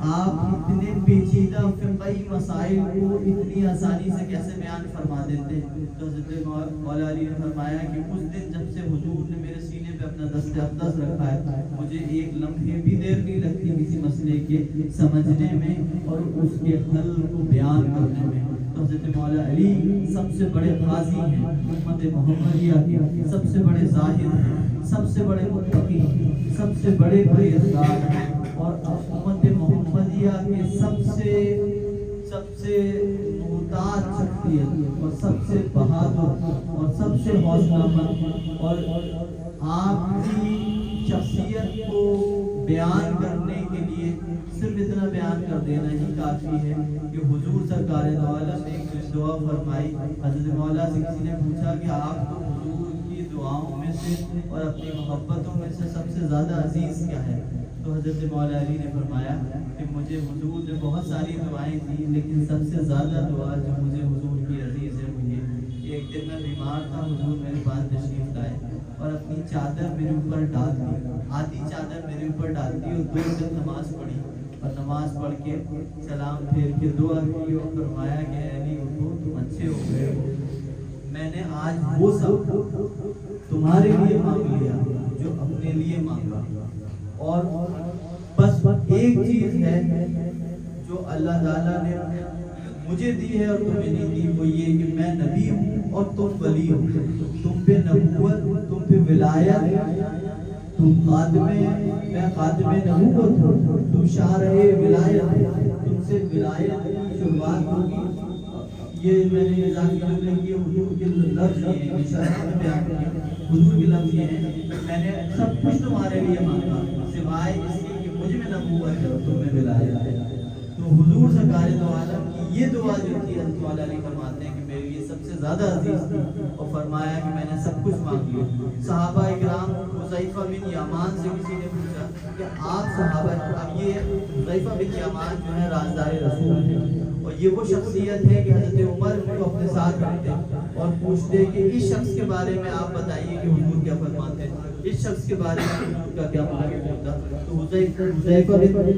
آپ اتنے پیچیدہ فقہی مسائل کو اتنی آسانی سے کیسے بیان فرما دیتے؟ تو حضرت مولا علی نے فرمایا کہ اس دن جب سے حضور نے میرے سینے پہ اپنا دست اقدس رکھا ہے، مجھے ایک لمحے بھی دیر نہیں لگتی کسی مسئلے کے سمجھنے میں اور اس کے حل کو بیان کرنے میں۔ تو حضرت مولا علی سب سے بڑے قاضی ہیں امت محمدیہ کے، سب سے بڑے زاہد ہیں، سب سے بڑے متقی ہیں، سب سے بڑے پرہیزگار ہیں، اور امت محمدیہ کے سب سے محتاج شخصیت اور سب سے بہادر اور سب سے حوصلہ مند، اور آپ کی شخصیت کو بیان کرنے کے لیے صرف اتنا بیان کر دینا ہی کافی ہے کہ حضور سرکار دو عالم نے ایک دعا فرمائی۔ حضرت مولا سے کسی نے پوچھا کہ آپ کو حضور کی دعاؤں میں سے اور اپنی محبتوں میں سے سب سے زیادہ عزیز کیا ہے؟ تو حضرت مولا علی نے فرمایا کہ مجھے حضور نے بہت ساری دعائیں دی، لیکن سب سے زیادہ دعا جو مجھے حضور کی عزیز ہے وہ یہ۔ ایک دن میں بیمار تھا، حضور میرے پاس تشریف لائے اور اپنی چادر میرے اوپر ڈال دی، آدھی چادر میرے اوپر ڈال دی اور 2 رکعت نماز پڑھی، اور نماز پڑھ کے سلام پھیر کے دعا کی اور فرمایا کہ علی اٹھو، تم اچھے ہو گئے ہو، میں نے آج وہ سب تمہارے لیے مانگ لیا جو اپنے لیے مانگا، اور بس ایک چیز ہے جو اللہ تعالیٰ نے مجھے دی ہے اور تمہیں نہیں دی، وہ یہ کہ میں نبی ہوں اور تم ولی ہو، تم پہ نبوت، تم پہ ولایت، تم خادم، میں خادم نبوت ہوں، تم شارع ولایت، تم سے ولایت کی شروعات ہوگی۔ یہ میں نے نظام کے لئے کہ حضور کے لفظ یہ ہیں، شرح میں بیان کیا، حضور کے لفظ یہ ہیں، میں نے سب کچھ تمہارے لیے مانگا سوائے اس کے کہ مجھ میں نبوت ہے اور تمہیں ولایت ہے۔ تو حضور سرکار دو عالم کی یہ دعا جو تھی، حضرت مولا علی فرماتے ہیں کہ میرے لیے سب سے زیادہ عزیز تھی، اور فرمایا کہ میں نے سب کچھ مانگ لیا۔ صحابہ اکرام حذیفہ بن یمان سے کسی نے پوچھا کہ آپ صحابہ، اب یہ حذیفہ بن یمان جو ہے رازدار رسول ہیں، اور یہ وہ شخصیت ہے کہ حضرت عمر کو اپنے ساتھ رکھتے اور پوچھتے کہ اس شخص کے بارے میں آپ بتائیے کہ حضور کیا فرماتے ہیں، اس شخص کے بارے میں حضور کا کیا موقف ہوتا۔ تو حذیفہ بن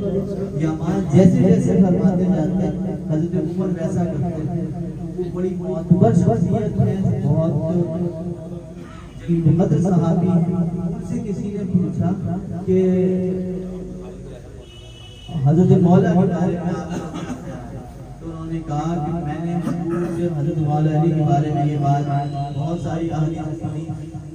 یمان جیسے جیسے فرماتے جاتے ہیں حضرت عمر ویسا کرتے ہیں۔ بڑی معتبر شخصیت ہے، بہت مقدر صحابی، ان سے کسی نے پوچھا کہ حضرت مولا کے بارے میں آپ، تو انہوں نے کہا کہ میں نے حضرت مولا علی کے بارے میں یہ بات بہت ساری احادیث سنی،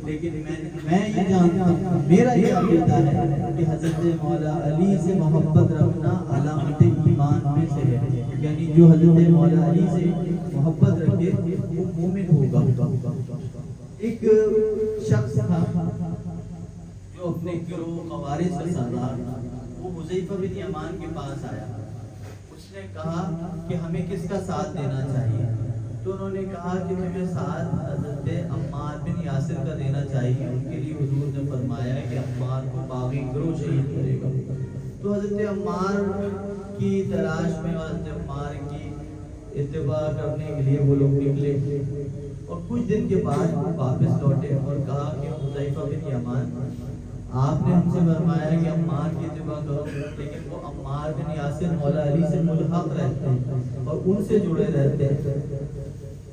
لیکن میں یہ جانتا ہوں، میرا یہ عقیدہ ہے کہ حضرت مولا علی سے محبت رکھنا علامت ایمان میں سے ہے، یعنی جو حضرت مولا علی سے محبت رکھے وہ مومن ہوگا. ایک شخص تھا جو اپنے گروہ خوارج کا سردار تھا، وہ حذیفہ بن یمان کے پاس آیا. اس نے کہا کہ ہمیں کس کا ساتھ دینا چاہیے؟ تو انہوں نے کہا کہ تمہیں ساتھ حضرت عمار بن یاسر کا دینا چاہیے. ان کے لیے حضور نے فرمایا کہ عمار کو باغی گروہ شہید کرے گا. تو حضرت عمار کی تلاش میں اور حضرت عمار کی اتباع کرنے کے لیے وہ لوگ نکلے اور کچھ دن کے بعد واپس لوٹے اور کہا کہ حذیفہ بن یمان آپ نے ہم سے فرمایا کہ عمار کی اتباع کرو، لیکن وہ عمار بن یاسر مولا علی سے ملحق رہتے ہیں اور ان سے جڑے رہتے ہیں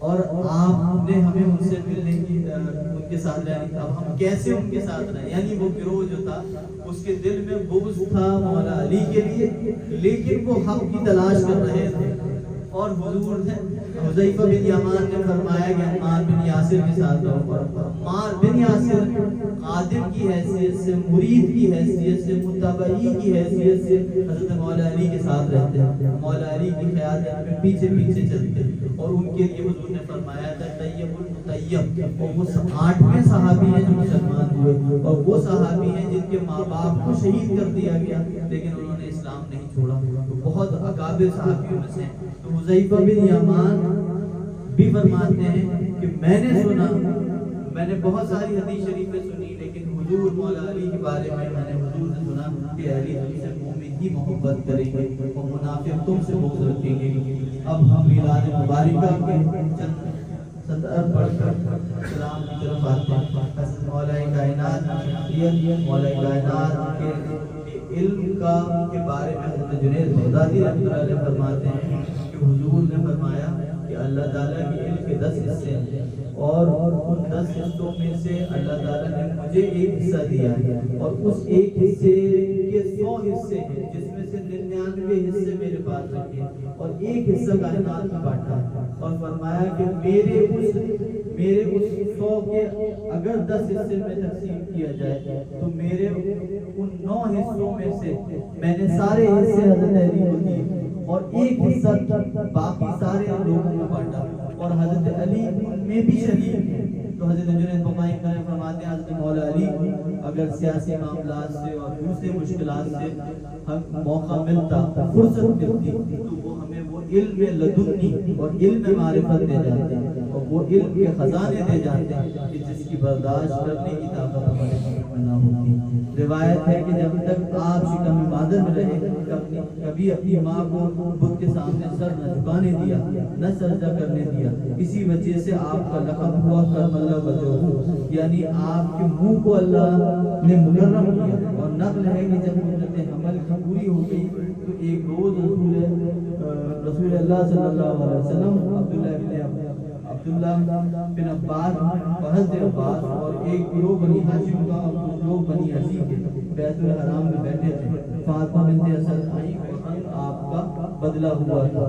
اور آپ نے ہمیں ان سے ملنے کی ان کے ساتھ رہنے. اب ہم کیسے ان کے ساتھ رہیں؟ یعنی وہ گروہ جو تھا اس کے دل میں بغض تھا مولا علی کے لیے، لیکن وہ حق کی تلاش کر رہے تھے. اور حضور نے حذیفہ بن یمان نے فرمایا کہ عمار بن یاسر کے ساتھ رہو. عمار بن یاسر خادم کی حیثیت سے، مرید کی حیثیت سے، متبعی کی حیثیت سے حضرت مولا علی کے ساتھ رہتے ہیں. مولا علی کی قیادت میں پیچھے پیچھے چلتے ہیں اور ان کے لیے حضور نے فرمایا تھا طیب المطیب. اور وہ 8ویں صحابی ہیں جو مسلمان ہوئے اور وہ صحابی ہیں جن کے ماں باپ کو شہید کر دیا گیا لیکن انہوں نے اسلام نہیں چھوڑا. تو بہت اکابر صحابیوں میں سے. تو حذیفہ بن یمان بھی فرماتے ہیں کہ میں نے سنا، میں نے بہت ساری حدیث شریفیں سنی لیکن حضور مولا علی کے بارے میں نے حضور سے سنا کہ علی سے مومن ہی محبت کریں گے اور منافق تم سے بغض رکھیں گے. اب ہم میلاد مبارکہ کے چند سطر پڑھ کر سلام کی طرف آتے ہیں. حضرت مولا کائنات مولا کائنات کے علم کے بارے میں حضرت جنید بغدادی رحمۃ اللہ علیہ فرماتے ہیں کہ حضور نے فرمایا کہ اللہ تعالیٰ کے علم کے 10 حصے ہیں اور ان 10 حصوں میں سے اللہ تعالیٰ نے مجھے ایک حصہ دیا ہے اور اس ایک حصے کے 100 حصے ہیں جس میں سے 99 حصے میرے پاس رکھے اور ایک حصہ کائنات میں بانٹا. اور فرمایا کہ میرے اس 100 کے اگر 10 حصے میں تقسیم کیا جائے تو میرے ان 9 حصوں میں سے میں نے سارے حصے حضرت علی کو دیے اور ایک حصہ باقی سارے لوگوں میں بانٹا اور حضرت علی میں بھی شریک ہے. تو حضرت جنید بغدادی فرماتے ہیں حضرت مولا علی اگر سیاسی معاملات سے اور دوسرے مشکلات سے موقع ملتا، فرصت ملتی تو وہ ہمیں وہ علم لدنی اور علم معرفت دے جاتے ہیں اور وہ علم کے خزانے دے جاتے ہیں کہ جس کی برداشت کرنے کی طاقت ہمارے نہ ہوتی. روایت ہے کہ جب تک آپ شکم مادر میں رہے کبھی اپنی ماں کو بت کے سامنے سر نہ جھکانے دیا، نہ سجدہ کرنے دیا. اسی وجہ سے آپ کا لقب ہوا کرم اللہ وجہہ، یعنی آپ کے منہ کو اللہ نے مکرم کیا. اور نقل ہے کہ جب مدت حمل کی پوری ہو گئی تو ایک روز رسول اللہ صلی اللہ علیہ وسلم عبداللہ بن عباس اور حضرت عباس اور ایک گروہ بنی ہاشم کا اور کچھ لوگ بنی عزی کے بیت الحرام میں بیٹھے تھے. فاطمہ بنت اسد آئی اور آپ کا بدلہ ہوا تھا.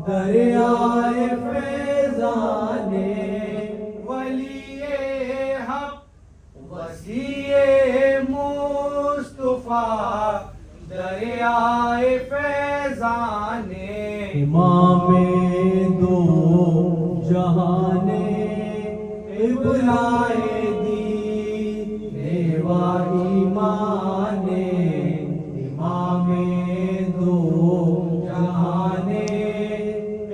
دریائے فیضانے ولی حق وسیع دریائے فیضان امام دو جہان ابلائے دین و ایمان امام دو جہان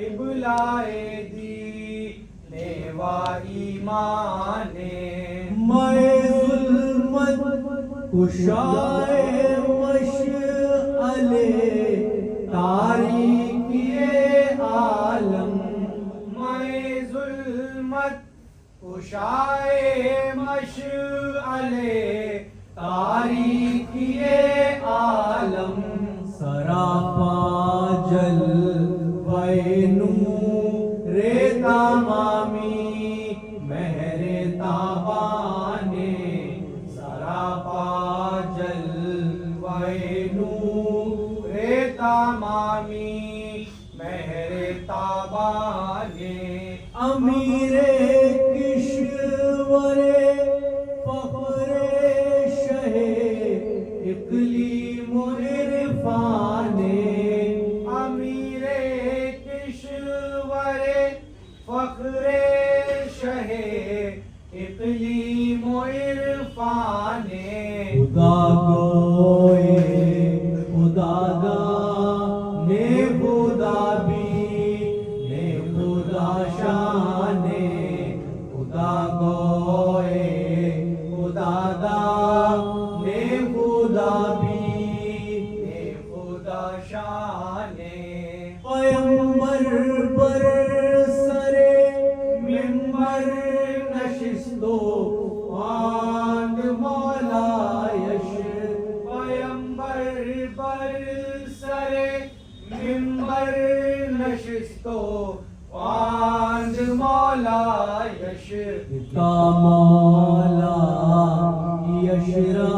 قبلائے دین و ایمان میں ظلمت کشائے مشعل تاریکی عالم میں ظلمت کشائے مشعل تاریکی عالم سراپا جلوہ نور تمامی مہر تابان سراپا جلوہ نور تمامی مہر تابان امیر کشور فخر شہ اقلیم و عرفان امیر کشور فخر شہ اقلیم و عرفان خدا گوئے خدا دا نے خدا بھی نے خدا شان خدا گوئے خدا دا نے خدا بھی اے خدا شان پیمبر پر سرے منبر نشستو خواند مولا یش پیمبر بر سر منبر نشستو خواند مولا یش کا مولا یشرا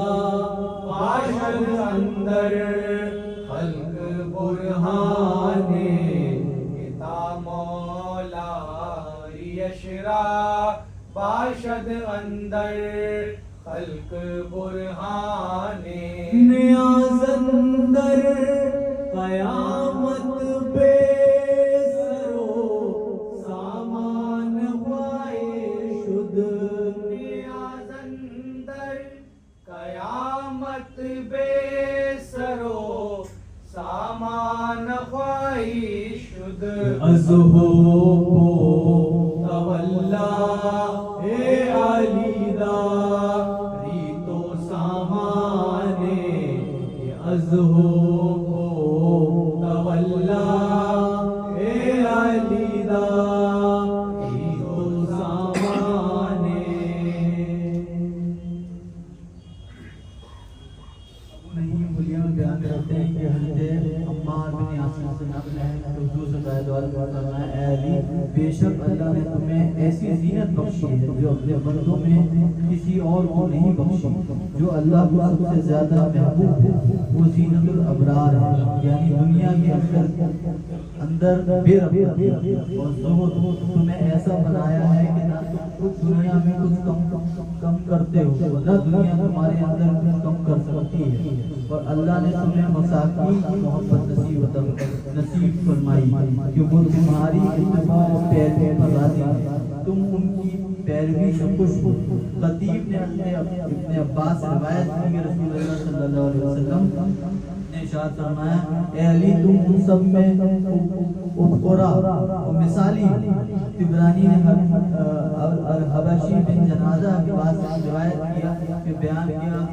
باشد اندر خلق برہان تا مولا یشرا باشد اندر خلق برہان نیاز اندر قیامت بے سرو سامان وائے شد نیاز اندر قیامت بے سرو سامان خواہی شد از ہو تولا اے علی دا ریتو سامانے از ہو تولا اے علی دا ریتو سامانے نہیں بلیاں بیان کرتے ہیں کہ حضرت عمار بن یاسر سے نقل ہے کہ حضور صلی اللہ علیہ وسلم نے اے علی بے شک اللہ نے تمہیں ایسی زینت بخشی ہے جو اپنے بندوں میں کسی اور کو نہیں بخشی جو اللہ کو سب سے زیادہ محبوب ہے وہ زینت الابرار ہے یعنی دنیا کے اندر بے رغبت اور زہد تمہیں ایسا بنایا ہے کہ نہ تم خود دنیا میں کچھ کم کرتے ہو نہ دنیا تمہارے اندر کچھ کم کر سکتی ہے اور اللہ نے تمہیں مساکین کی محبت نصیب فرمائی کہ وہ تمہاری اتباع و پیروی پر راضی ہے تم ان کی پیروی سے خوش ہو خطیب نے ابن عباس روایت کی کہ رسول اللہ صلی اللہ علیہ وسلم نے ارشاد فرمایا اے علی تم ان سب میں ابقرا و مثالی تبرانی نے حبشی بن جنازہ کے بعد روایت کیا کہ بیان کیا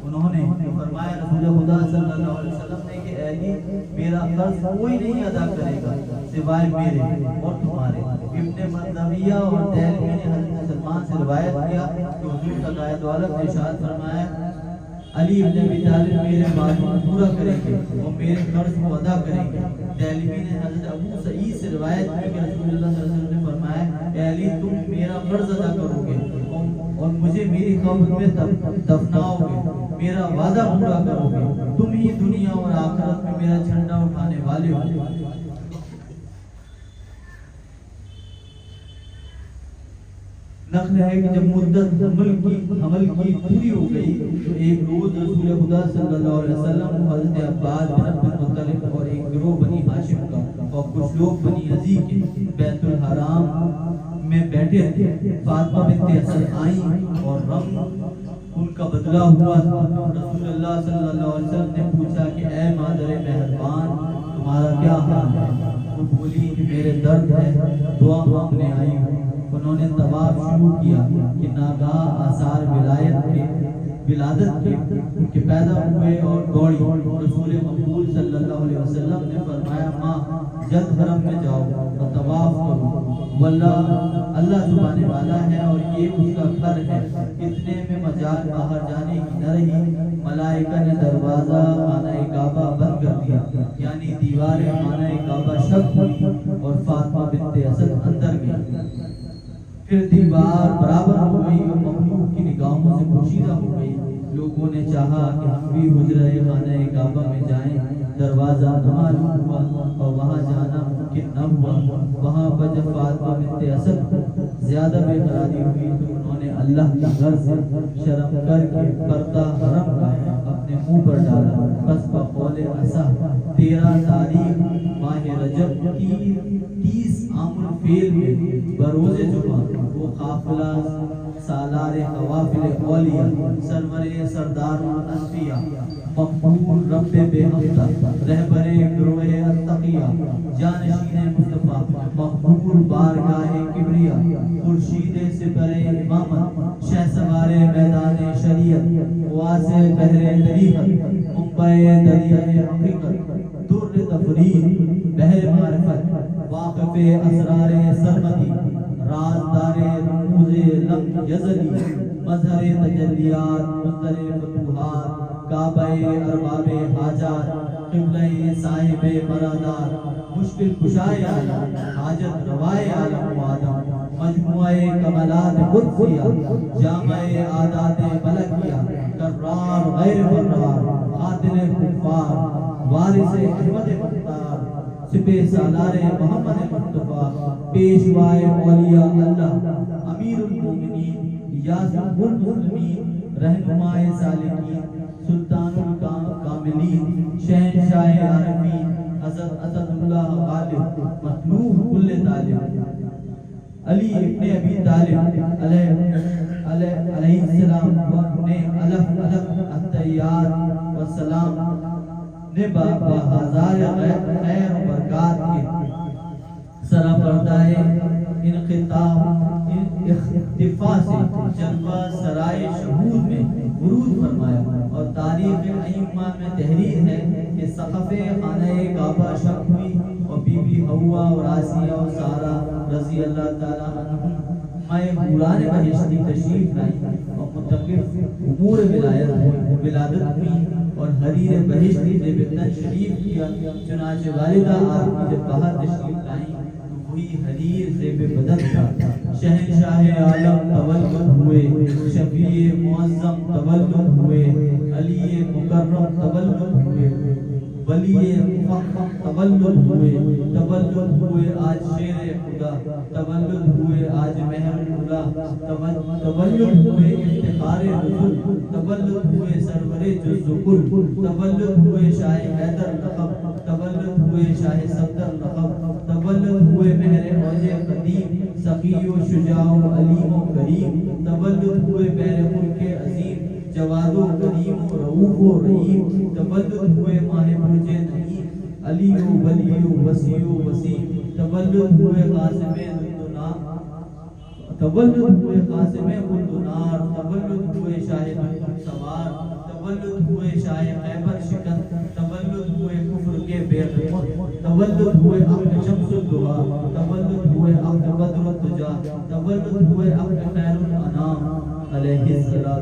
انہوں نے فرمایا رسول خدا صلی اللہ علیہ وسلم نے کہ اے علی میرا قرض کوئی نہیں ادا کرے گا سوائے میرے اور تمہارے ابن مردویہ اور دہلوی نے حضرت سلمان سے روایت کیا کہ حضور صلی اللہ علیہ وسلم نے ارشاد فرمایا علی ابن ابی طالب میرے معلوم پورا کریں گے اور میرے قرض کو ادا کریں گے دہلوی نے حضرت ابو سعید سے روایت کی کہ رسول اللہ صلی اللہ علیہ وسلم نے فرمایا اے علی تم میرا قرض ادا کرو گے اور مجھے میری قبر میں دفناؤ گے میرا وعدہ پورا کرو گے تم ہی دنیا اور آخرت میں میرا جھنڈا اٹھانے والے ہو نقل ہے کہ جب مدت حمل کی پوری ہو گئی تو ایک روز رسول خدا صلی اللہ علیہ وسلم حضرت عباس بن عبد المطلب اور ایک گروہ بنی ہاشم کا اور کچھ لوگ بنی عزی کے بیت الحرام میں بیٹھے تھے. فاطمہ بنت اسد آئیں اور رنگ ان کا بدلا ہوا. رسول اللہ صلی اللہ علیہ وسلم نے پوچھا کہ اے مادر مہربان تمہارا کیا حال ہے؟ وہ بولی کہ میرے درد ہے، دعا مانگنے آئی ہوں. انہوں نے طواف شروع کیا کہ ناگاہ آثار ولادت کے پیدا ہوئے اور دوڑی. رسول مقبول صلی اللہ علیہ وسلم نے فرمایا ماں جلد حرم میں جاؤ اور طواف کرو، واللہ اللہ زبان والا ہے اور یہ اس کا گھر ہے. اتنے میں مجال باہر جانے کی نہ رہی. ملائکہ نے دروازہ خانہ کعبہ بند کر دیا، یعنی دیوار خانہ کعبہ شق ہوئی اور فاطمہ بنت اسد اندر گئی. پھر دیوار برابر ہو گئی اور مخلوق کی نگاہوں سے پوشیدہ ہو گئی. لوگوں نے چاہا کہ ہم بھی حجرہ خانہ کعبہ میں جائیں. دروازہ نہ معلوم ہوا اور وہاں جانا ممکن نہ ہوا. وہاں پر جب فاطمہ بنت اسد زیادہ بے قراری ہوئی تو انہوں نے اللہ کی غرض سے شرم کر کے پردہ حرم کا اپنے منہ پر ڈالا. بس بقول عصا 13 تاریخ ماہ رجب کی 30 عام الفیل میں بروز جمعہ وہ قافلہ سالار قوافل اولیاء سرور سردار الانبیاء مقبول رب بے حمدہ رہبر گروہ التقیہ جانشین مصطفیٰ مقبول بارگاہ کبریا خورشید سپر امامت شہ سوار میدان شریعت واسع بحر طریقت منبع دریائے حقیقت در تفرید بحر معرفت واقف اسرار سرمدی رازدار رموز لم یزلی مظہر تجلیات مصدر فتوحات کعبہ ارباب حاجات قبلہ صاحب مرادات مشکل کشائے عالم حاجت روائے عالم و آدم مجموعہ کمالات قدسیہ جامع عادات ملکیہ کرار غیر فرار قاتل کفار وارث احمد مختار سپہ سالار محمد مصطفیٰ پیشوائے اولیاء اللہ امیر المومنین یاسر المسلمین رہنمائے سالکین سلطان الکاملین شہنشاہ عارفین حضرت اسد اللہ غالب مطلوب کل طالب علی ابن ابی طالب علیہ السلام نے الف التحیات والسلام نے بابا ہزار خیر و برکات کے سراپردہ اختفاء سے جلوہ سرائے شہود میں ورود فرمایا. اور تاریخ ائمہ میں تحریر ہے کہ سقف خانہ کعبہ شق ہوئی اور بی بی حوا اور آسیہ اور سارہ رضی اللہ تعالیٰ عنہم مائے حوران بہشتی تشریف لائیں اور متقف امور ولادت ہوئی اور حریر بہشتی زیب تن شریف کیا. چنانچہ والدہ آپ کی جب باہر تشریف لائیں تو وہی حریر زیب بدن تھا. شہنشاہ عالم تولد ہوئے، شفیع معظم تولد ہوئے، علی مکرم تولد ہوئے، ولی مفخم تولد ہوئے آج شیر خدا تولد ہوئے آج مہر خدا تولد ہوئے افتخار رسول تولد ہوئے سرور جزکل تولد ہوئے شاہ حیدر لقب تولد ہوئے شاہ صفدر لقب تولد ہوئے مہر اوج قدیم سخی و شجاع و علیم و کریم تولد ہوئے بیر ملک عظیم جواد و کریم و رؤوف و رحیم تولد ہوئے ماہ برج نعیم علی و ولی و وسیع و وسیم تولد ہوئے قاسم تولد ہوئے قاسم الدنار تولد ہوئے شاہ سوار تولد ہوئے شاہ خیبر شکن تولد ہوئے کفر کے بے غیرت تولد ہوئے عقل شمس الدعا تولد ہوئے عقل بدر الدجا تولد ہوئے عقل خیر الانام علیہ السلام.